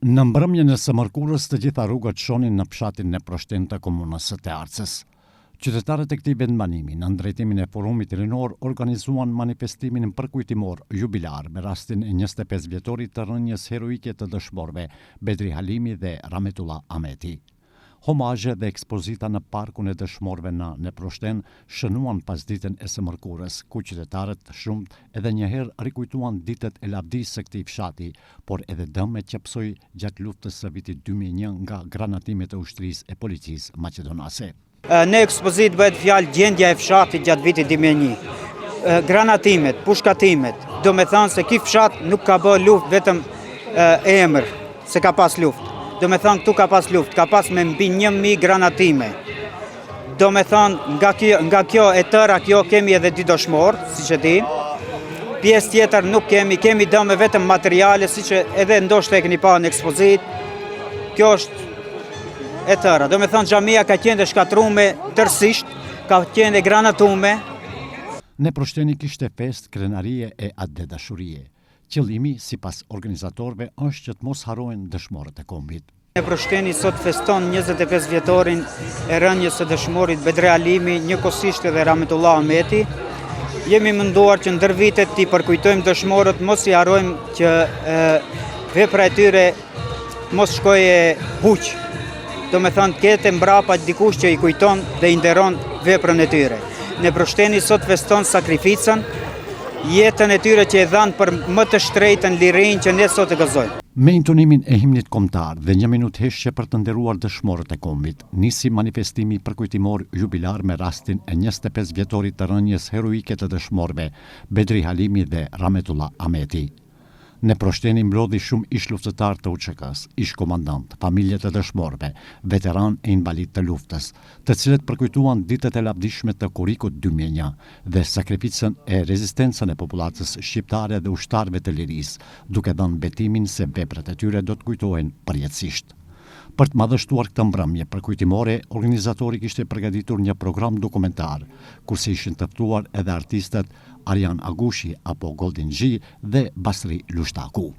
Në mbrëmjen e së mërkurës, të gjitha rrugët shonin në fshatin në Proshten të komunës së Tearcës. Qytetarët e këtij vendbanimi në drejtimin e Forumit Rinor organizuan manifestimin përkujtimor jubilar me rastin e 25 vjetorit të rënjes heroike të dëshmorëve Bedri Halimi dhe Rametullah Ahmeti. Homazhe dhe ekspozita në parkun e dëshmorëve në Proshten shënuan pasditën e së mërkurës, ku qytetarët shumët edhe njëherë rikujtuan ditët e lavdisë së këtij fshati, por edhe dëmet që psoi gjatë luftës së vitit 2001 nga granatimet e ushtrisë e policisë maqedonase. Në ekspozit bëhet fjalë gjendja e fshatit gjatë vitit 2001. Granatimet, pushkatimet, do me thënë se ky fshat nuk ka bë luftë vetëm emër, se ka pas luftë. Do me thënë këtu ka pas luftë, ka pas me mbi 1000 granatime. Do me thënë nga kjo e tëra kjo kemi edhe 2 dëshmorë, siç e di. Pjesë tjetër nuk kemi dëme vetëm materiale, siç edhe ndoshta e keni pa në ekspozit. Kjo është e tëra. Do me thënë xhamia ka qenë shkatrume tërësisht, ka qenë granatume. Në Proshteni kishte fest, krenarie e atë dashurie. Qëllimi, sipas organizatorëve, është që të mos harrohen dëshmorët e kombit. Në Proshteni sot feston 25 vjetorin e rënjes së dëshmorit Bedri Halimi, njëkohësisht edhe Rametullah Ahmeti. Jemi menduar që ndër vitet t'i përkujtojmë dëshmorët, mos i harrojmë që vepra e tyre mos shkojë huq. Do me thënë ketë mbrapa dikush që i kujton dhe i nderon veprën e tyre. Në Proshteni sot feston sakrificën, jetën e tyre që e dhanë për më të shtrejtën lirinë që ne sot e gëzojmë. Me intonimin e himnit kombëtar dhe 1 minutë heshje për të nderuar dëshmorët e kombit, nisi manifestimi përkujtimor jubilar me rastin e 25 vjetorit të rënjes heroike të dëshmorëve Bedri Halimi dhe Rametullah Ahmeti. Në Proshteni mblodhi shumë ish luftëtar të UÇK-s, ish komandant, familje të dëshmorëve, veteran e invalid të luftës, të cilët përkujtuan ditët e lavdishme të kurikut 2001 dhe sakrificën e rezistencën e popullatës shqiptare dhe ushtarëve të lirisë, duke dhënë betimin se veprat e tyre do të kujtohen përjetësisht. Për të madhështuar këtë mbrëmje përkujtimore, organizatori kishte përgatitur një program dokumentar, kurse ishin të ftuar edhe artistët Arjan Agushi apo Golden G dhe Basri Lushtaku.